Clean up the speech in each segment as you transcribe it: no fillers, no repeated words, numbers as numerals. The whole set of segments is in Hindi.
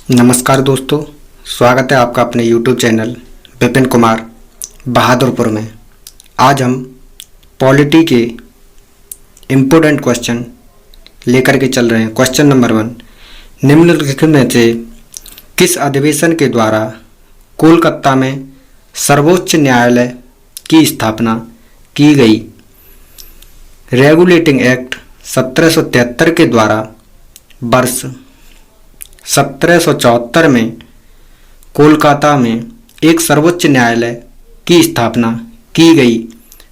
नमस्कार दोस्तों, स्वागत है आपका अपने YouTube चैनल विपिन कुमार बहादुरपुर में। आज हम पॉलिटी के इम्पोर्टेंट क्वेश्चन लेकर के चल रहे हैं। क्वेश्चन नंबर 1, निम्नलिखित में से किस अधिवेशन के द्वारा कोलकाता में सर्वोच्च न्यायालय की स्थापना की गई? रेगुलेटिंग एक्ट 1773 के द्वारा वर्ष 1774 में कोलकाता में एक सर्वोच्च न्यायालय की स्थापना की गई।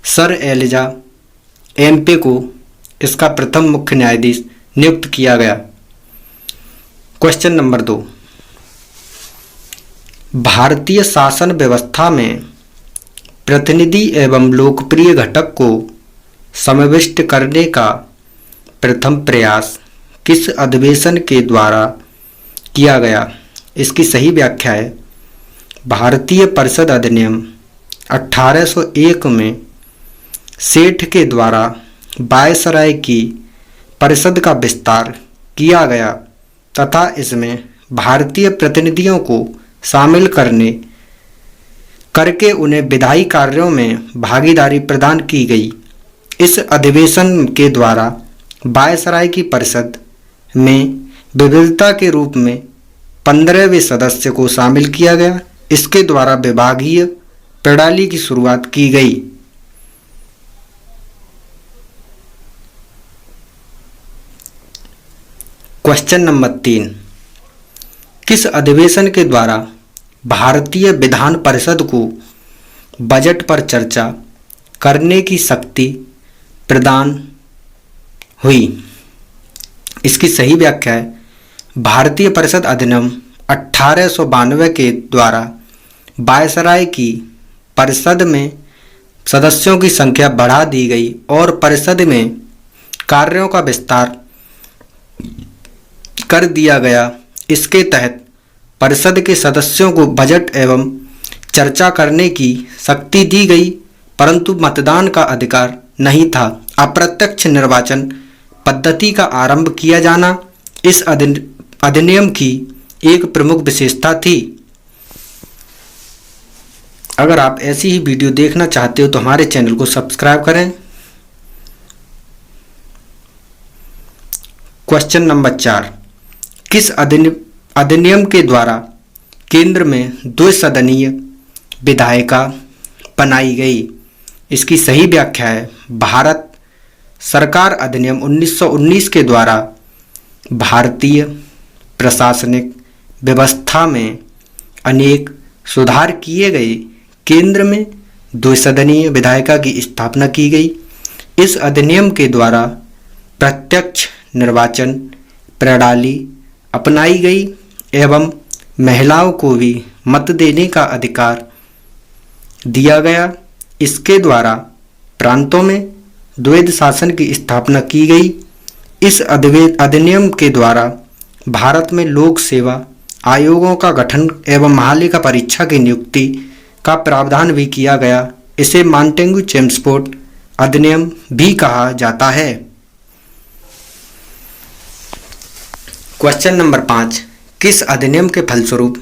सर एलिजा एम्पे को इसका प्रथम मुख्य न्यायाधीश नियुक्त किया गया। क्वेश्चन नंबर 2, भारतीय शासन व्यवस्था में प्रतिनिधि एवं लोकप्रिय घटक को समाविष्ट करने का प्रथम प्रयास किस अधिवेशन के द्वारा किया गया? इसकी सही व्याख्या है भारतीय परिषद अधिनियम 1801 में सेठ के द्वारा वायसराय की परिषद का विस्तार किया गया तथा इसमें भारतीय प्रतिनिधियों को शामिल करके उन्हें विधायी कार्यों में भागीदारी प्रदान की गई। इस अधिवेशन के द्वारा वायसराय की परिषद में विविधता के रूप में 15वें सदस्य को शामिल किया गया। इसके द्वारा विभागीय प्रणाली की शुरुआत की गई। क्वेश्चन नंबर 3, किस अधिवेशन के द्वारा भारतीय विधान परिषद को बजट पर चर्चा करने की शक्ति प्रदान हुई? इसकी सही व्याख्या है भारतीय परिषद अधिनियम 1892 के द्वारा वायसराय की परिषद में सदस्यों की संख्या बढ़ा दी गई और परिषद में कार्यों का विस्तार कर दिया गया। इसके तहत परिषद के सदस्यों को बजट एवं चर्चा करने की शक्ति दी गई, परंतु मतदान का अधिकार नहीं था। अप्रत्यक्ष निर्वाचन पद्धति का आरंभ किया जाना इस अधिनियम की एक प्रमुख विशेषता थी। अगर आप ऐसी ही वीडियो देखना चाहते हो तो हमारे चैनल को सब्सक्राइब करें। क्वेश्चन नंबर 4, किस अधिनियम के द्वारा केंद्र में द्विसदनीय विधायिका बनाई गई? इसकी सही व्याख्या है भारत सरकार अधिनियम 1919 के द्वारा भारतीय प्रशासनिक व्यवस्था में अनेक सुधार किए गए। केंद्र में द्विसदनीय विधायिका की स्थापना की गई। इस अधिनियम के द्वारा प्रत्यक्ष निर्वाचन प्रणाली अपनाई गई एवं महिलाओं को भी मत देने का अधिकार दिया गया। इसके द्वारा प्रांतों में द्वैध शासन की स्थापना की गई। इस अधिनियम के द्वारा भारत में लोक सेवा आयोगों का गठन एवं महालेखा परीक्षा की नियुक्ति का प्रावधान भी किया गया। इसे मॉन्टेग्यू चेम्सफोर्ड अधिनियम भी कहा जाता है। क्वेश्चन नंबर 5, किस अधिनियम के फलस्वरूप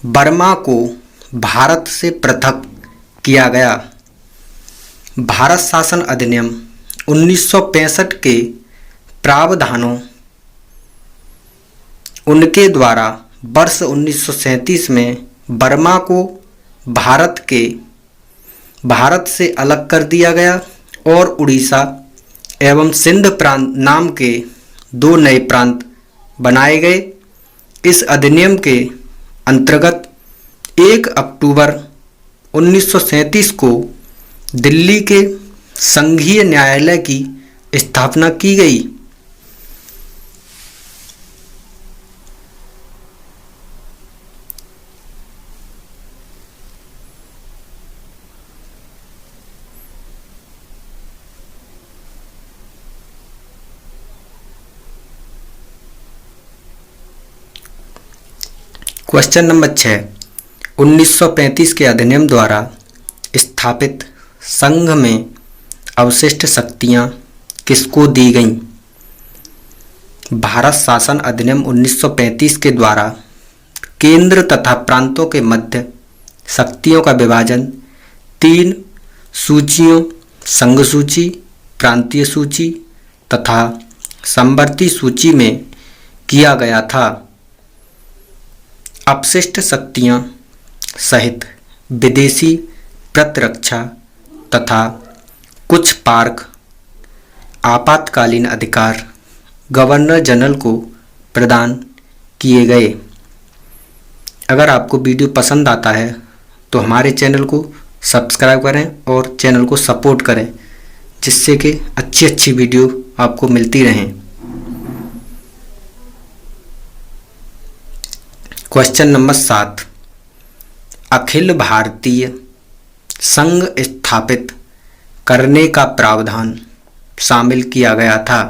बर्मा को भारत से पृथक किया गया? भारत शासन अधिनियम 1965 के प्रावधानों उनके द्वारा वर्ष 1937 में बर्मा को भारत से अलग कर दिया गया और उड़ीसा एवं सिंध प्रांत नाम के 2 नए प्रांत बनाए गए। इस अधिनियम के अंतर्गत 1 अक्टूबर 1937 को दिल्ली के संघीय न्यायालय की स्थापना की गई। क्वेश्चन नंबर 6, 1935 के अधिनियम द्वारा स्थापित संघ में अवशिष्ट शक्तियां किसको दी गईं? भारत शासन अधिनियम 1935 के द्वारा केंद्र तथा प्रांतों के मध्य शक्तियों का विभाजन 3 सूचियों संघ सूची, प्रांतीय सूची तथा समवर्ती सूची में किया गया था। अपशिष्ट शक्तियां सहित विदेशी प्रतिरक्षा तथा कुछ पार्क आपातकालीन अधिकार गवर्नर जनरल को प्रदान किए गए। अगर आपको वीडियो पसंद आता है तो हमारे चैनल को सब्सक्राइब करें और चैनल को सपोर्ट करें, जिससे कि अच्छी वीडियो आपको मिलती रहें। क्वेश्चन नंबर 7, अखिल भारतीय संघ स्थापित करने का प्रावधान शामिल किया गया था।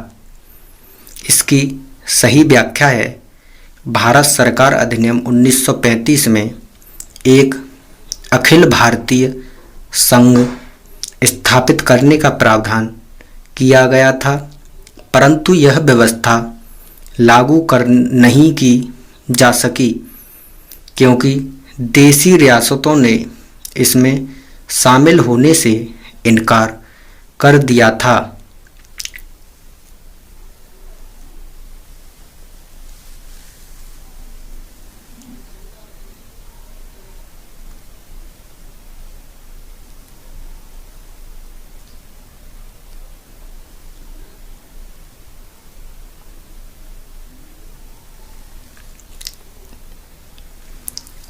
इसकी सही व्याख्या है, भारत सरकार अधिनियम 1935 में एक अखिल भारतीय संघ स्थापित करने का प्रावधान किया गया था, परंतु यह व्यवस्था लागू नहीं की जा सकी क्योंकि देशी रियासतों ने इसमें शामिल होने से इनकार कर दिया था।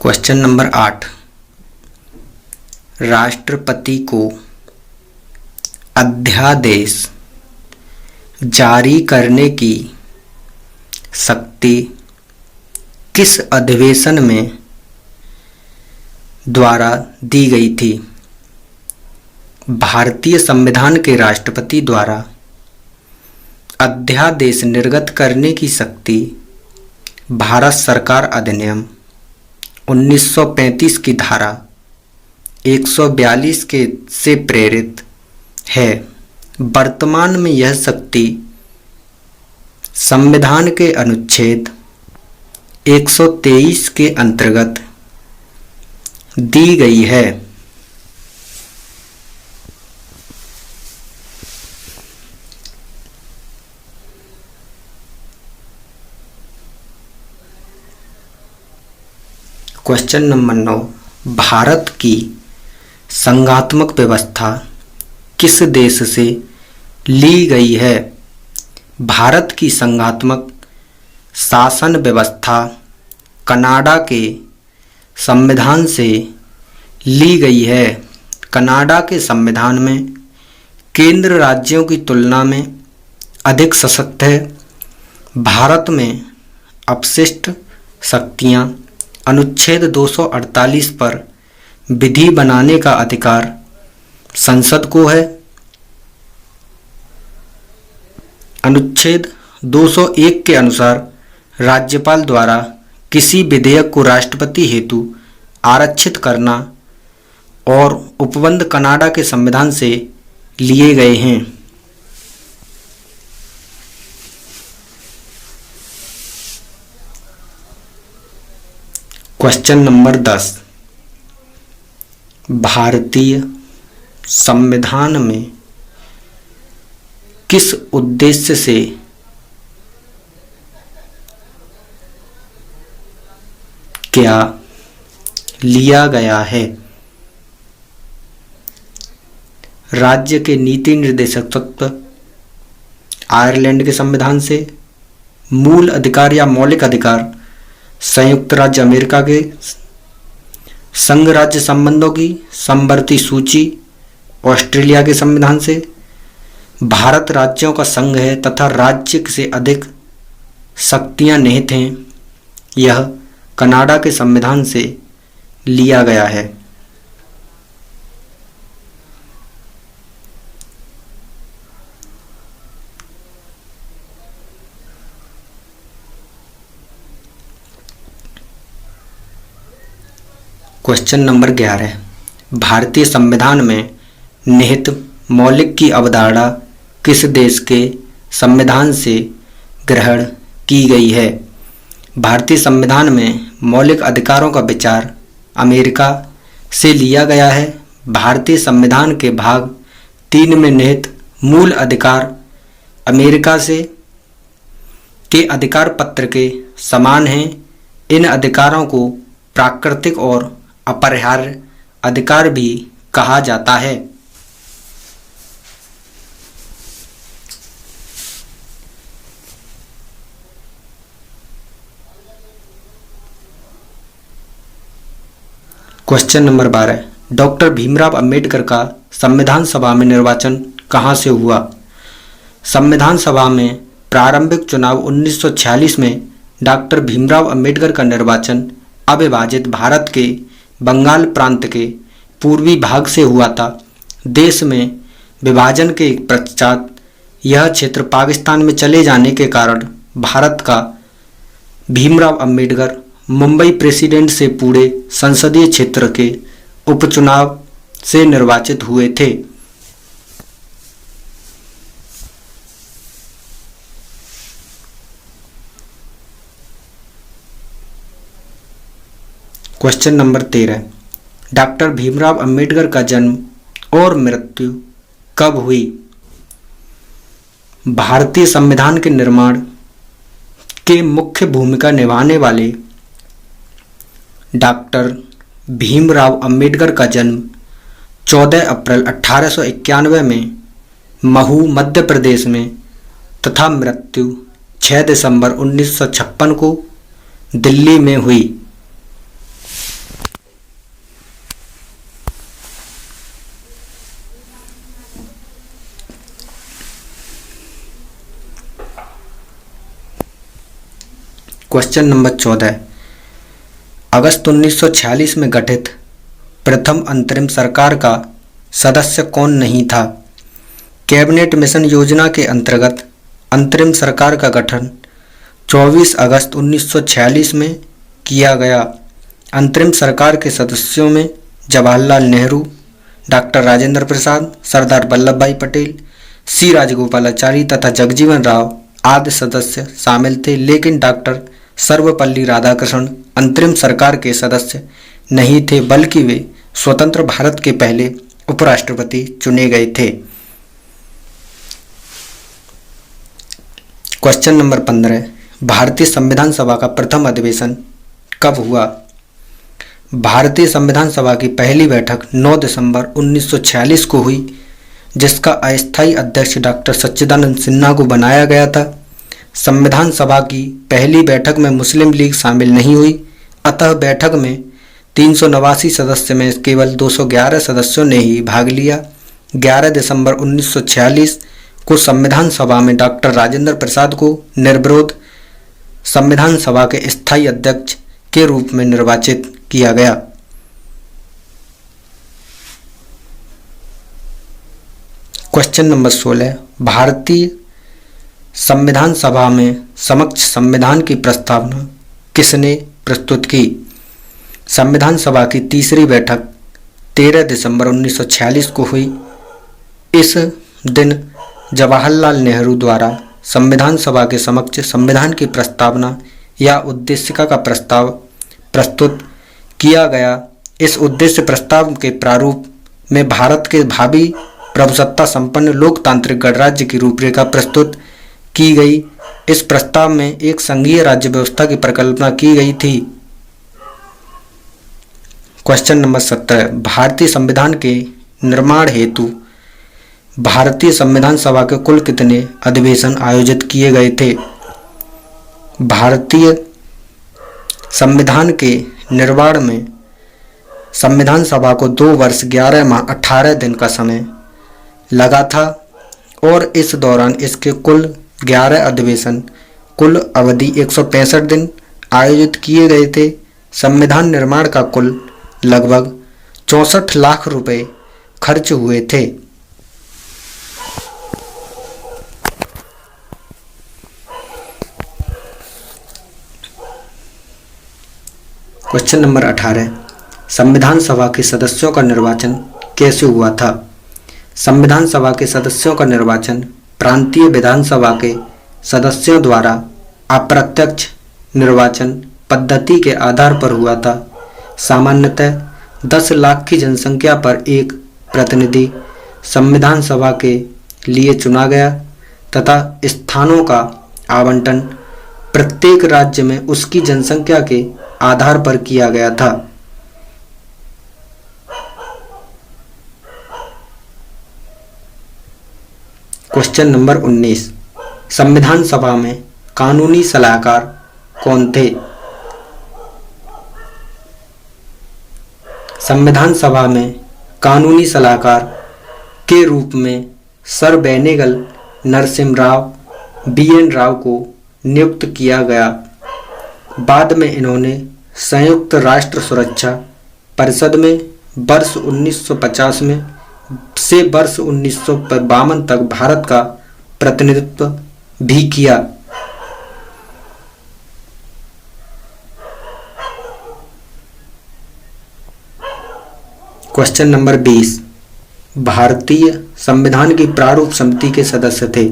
क्वेश्चन नंबर 8, राष्ट्रपति को अध्यादेश जारी करने की शक्ति किस अधिवेशन में द्वारा दी गई थी? भारतीय संविधान के राष्ट्रपति द्वारा अध्यादेश निर्गत करने की शक्ति भारत सरकार अधिनियम 1935 की धारा 142 के से प्रेरित है। वर्तमान में यह शक्ति संविधान के अनुच्छेद 123 के अंतर्गत दी गई है। क्वेश्चन नंबर 9, भारत की संघात्मक व्यवस्था किस देश से ली गई है? भारत की संघात्मक शासन व्यवस्था कनाडा के संविधान से ली गई है। कनाडा के संविधान में केंद्र राज्यों की तुलना में अधिक सशक्त है। भारत में अपशिष्ट शक्तियां अनुच्छेद 248 पर विधि बनाने का अधिकार संसद को है। अनुच्छेद 201 के अनुसार राज्यपाल द्वारा किसी विधेयक को राष्ट्रपति हेतु आरक्षित करना और उपबंध कनाडा के संविधान से लिए गए हैं। क्वेश्चन नंबर 10, भारतीय संविधान में किस उद्देश्य से क्या लिया गया है? राज्य के नीति निर्देशक तत्व आयरलैंड के संविधान से, मूल अधिकार या मौलिक अधिकार संयुक्त राज्य अमेरिका के, संघ राज्य संबंधों की समवर्ती सूची ऑस्ट्रेलिया के संविधान से, भारत राज्यों का संघ है तथा राज्य से अधिक शक्तियां निहित हैं, यह कनाडा के संविधान से लिया गया है। क्वेश्चन नंबर 11, भारतीय संविधान में निहित मौलिक की अवधारणा किस देश के संविधान से ग्रहण की गई है? भारतीय संविधान में मौलिक अधिकारों का विचार अमेरिका से लिया गया है। भारतीय संविधान के भाग 3 में निहित मूल अधिकार अमेरिका से के अधिकार पत्र के समान हैं। इन अधिकारों को प्राकृतिक और अपरिहार्य अधिकार भी कहा जाता है। Question number 12, doctor Bhimrao Ambedkar का संविधान सभा में निर्वाचन कहाँ से हुआ? संविधान सभा में प्रारंभिक चुनाव 1946 में डॉक्टर भीमराव अंबेडकर का निर्वाचन अविभाजित भारत के बंगाल प्रांत के पूर्वी भाग से हुआ था। देश में विभाजन के पश्चात यह क्षेत्र पाकिस्तान में चले जाने के कारण भारत का भीमराव अंबेडकर मुंबई प्रेसिडेंट से पूरे संसदीय क्षेत्र के उपचुनाव से निर्वाचित हुए थे। Question number 13, doctor Bhimrao Ambedkar का जन्म और मृत्यु कब हुई? भारतीय संविधान के निर्माण के मुख्य भूमिका निभाने वाले डॉक्टर भीमराव अंबेडकर का जन्म 14 अप्रैल 1891 में महू मध्य प्रदेश में तथा मृत्यु 6 दिसंबर 1956 को दिल्ली में हुई। क्वेश्चन नंबर 14, अगस्त 1946 में गठित प्रथम अंतरिम सरकार का सदस्य कौन नहीं था? कैबिनेट मिशन योजना के अंतर्गत अंतरिम सरकार का गठन 24 अगस्त 1946 में किया गया। अंतरिम सरकार के सदस्यों में जवाहरलाल नेहरू, डॉक्टर राजेंद्र प्रसाद, सरदार वल्लभ भाई पटेल, सी राजगोपालाचारी तथा जगजीवन राव आदि सदस्य शामिल थे, लेकिन डॉक्टर सर्वपल्ली राधाकृष्णन अंतरिम सरकार के सदस्य नहीं थे, बल्कि वे स्वतंत्र भारत के पहले उपराष्ट्रपति चुने गए थे। क्वेश्चन नंबर 15, भारतीय संविधान सभा का प्रथम अधिवेशन कब हुआ? भारतीय संविधान सभा की पहली बैठक 9 दिसंबर 1946 को हुई, जिसका अस्थायी अध्यक्ष डॉक्टर सच्चिदानंद सिन्हा को बनाया गया था। संविधान सभा की पहली बैठक में मुस्लिम लीग शामिल नहीं हुई, अतः बैठक में 389 सदस्य में केवल 211 सदस्यों ने ही भाग लिया। 11 दिसंबर 1946 को संविधान सभा में डॉक्टर राजेंद्र प्रसाद को निर्विरोध संविधान सभा के स्थायी अध्यक्ष के रूप में निर्वाचित किया गया। क्वेश्चन नंबर 16, भारतीय संविधान सभा में समक्ष संविधान की प्रस्तावना किसने प्रस्तुत की? संविधान सभा की तीसरी बैठक 13 दिसंबर 1946 को हुई। इस दिन जवाहरलाल नेहरू द्वारा संविधान सभा के समक्ष संविधान की प्रस्तावना या उद्देशिका का प्रस्ताव प्रस्तुत किया गया। इस उद्देश्य प्रस्ताव के प्रारूप में भारत के भावी प्रभुसत्ता संपन्न लोकतांत्रिक गणराज्य की रूपरेखा प्रस्तुत की गई। इस प्रस्ताव में एक संघीय राज्य व्यवस्था की परिकल्पना की गई थी। क्वेश्चन नंबर 17, भारतीय संविधान के निर्माण हेतु भारतीय संविधान सभा के कुल कितने अधिवेशन आयोजित किए गए थे? भारतीय संविधान के निर्माण में संविधान सभा को 2 वर्ष 11 माह 18 दिन का समय लगा था और इस दौरान इसके कुल 11 अधिवेशन कुल अवधि 165 दिन आयोजित किए गए थे। संविधान निर्माण का कुल लगभग 64 लाख रुपए खर्च हुए थे। क्वेश्चन नंबर 18, संविधान सभा के सदस्यों का निर्वाचन कैसे हुआ था? संविधान सभा के सदस्यों का निर्वाचन प्रांतीय विधानसभा के सदस्यों द्वारा अप्रत्यक्ष निर्वाचन पद्धति के आधार पर हुआ था। सामान्यतः 10 लाख की जनसंख्या पर एक प्रतिनिधि संविधान सभा के लिए चुना गया तथा स्थानों का आवंटन प्रत्येक राज्य में उसकी जनसंख्या के आधार पर किया गया था। क्वेश्चन नंबर 19, संविधान सभा में कानूनी सलाहकार कौन थे? संविधान सभा में कानूनी सलाहकार के रूप में सर बेनेगल नरसिम्हा राव BN राव को नियुक्त किया गया। बाद में इन्होंने संयुक्त राष्ट्र सुरक्षा परिषद में वर्ष 1950 में से वर्ष 1952 तक भारत का प्रतिनिधित्व भी किया। क्वेश्चन नंबर 20, भारतीय संविधान की प्रारूप समिति के सदस्य थे।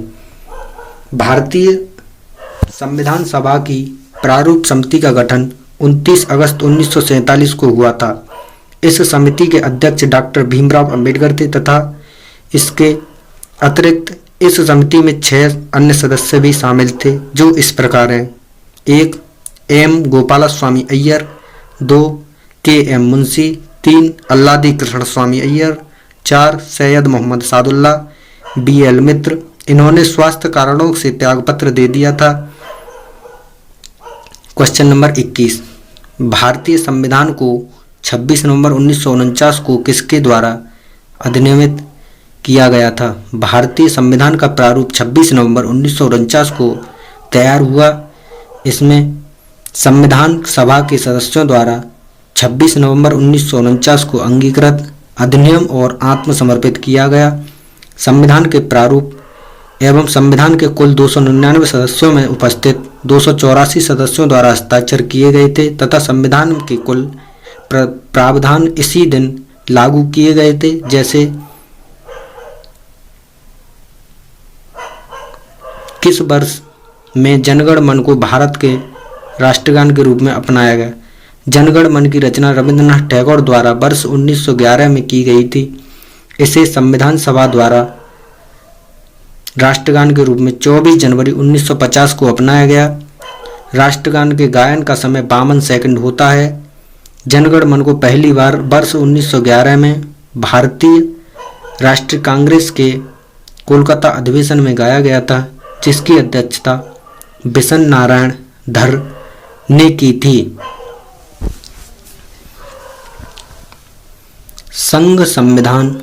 भारतीय संविधान सभा की प्रारूप समिति का गठन 29 अगस्त 1947 को हुआ था। इस समिति के अध्यक्ष डॉक्टर भीमराव अंबेडकर थे तथा इसके अतिरिक्त इस समिति में 6 अन्य सदस्य भी शामिल थे, जो इस प्रकार हैं: 1 M गोपालस्वामी अय्यर, 2 KM मुंशी, 3 अल्लादी कृष्ण स्वामी अय्यर, 4 सैयद मोहम्मद सादुल्ला, BL मित्र। इन्होंने स्वास्थ्य कारणों से त्यागपत्र दे दिया था। क्वेश्चन नंबर 21, भारतीय संविधान को 26 नवंबर 1949 को किसके द्वारा अधिनियमित किया गया था? भारतीय संविधान का प्रारूप 26 नवंबर 1949 को तैयार हुआ। इसमें संविधान सभा के सदस्यों द्वारा 26 नवंबर 1949 को अंगीकृत अधिनियम और आत्मसमर्पित किया गया। संविधान के प्रारूप एवं संविधान के कुल 299 सदस्यों में उपस्थित 284 सदस्यों द्वारा हस्ताक्षर किए गए थे तथा संविधान के कुल प्रावधान इसी दिन लागू किए गए थे। जैसे किस वर्ष में जनगण मन को भारत के राष्ट्रगान के रूप में अपनाया गया? जनगण मन की रचना रविंद्रनाथ टैगोर द्वारा वर्ष 1911 में की गई थी। इसे संविधान सभा द्वारा राष्ट्रगान के रूप में 24 जनवरी 1950 को अपनाया गया। राष्ट्रगान के गायन का समय 52 सेकंड होता है। जनगण मन को पहली बार वर्ष 1911 में भारतीय राष्ट्रीय कांग्रेस के कोलकाता अधिवेशन में गाया गया था, जिसकी अध्यक्षता बिशन नारायण धर ने की थी। संघ संविधान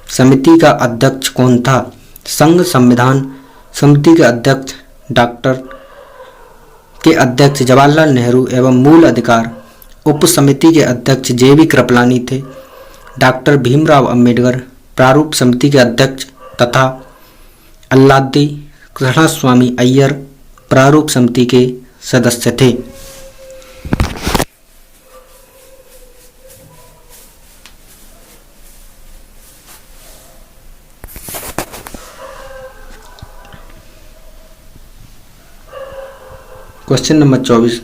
समिति का अध्यक्ष कौन था? संघ संविधान समिति के अध्यक्ष जवाहरलाल नेहरू एवं मूल अधिकार उप समिति के अध्यक्ष JB कृपलानी थे। डॉक्टर भीमराव अंबेडकर प्रारूप समिति के अध्यक्ष तथा अल्लादी कृष्णस्वामी अय्यर प्रारूप समिति के सदस्य थे। क्वेश्चन नंबर 24,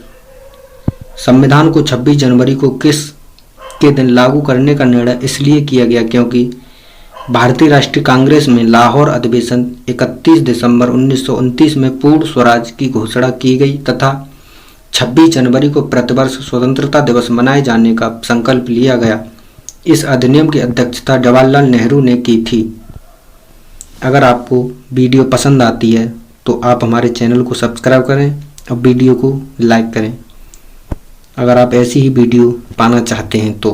संविधान को 26 जनवरी को किस के दिन लागू करने का निर्णय इसलिए किया गया क्योंकि भारतीय राष्ट्रीय कांग्रेस में लाहौर अधिवेशन 31 दिसंबर 1929 में पूर्ण स्वराज की घोषणा की गई तथा 26 जनवरी को प्रतिवर्ष स्वतंत्रता दिवस मनाए जाने का संकल्प लिया गया। इस अधिनियम की अध्यक्षता जवाहरलाल नेहरू ने की थी। अगर आपको वीडियो पसंद आती है तो आप हमारे चैनल को सब्सक्राइब करें और वीडियो को लाइक करें। अगर आप ऐसी ही वीडियो पाना चाहते हैं तो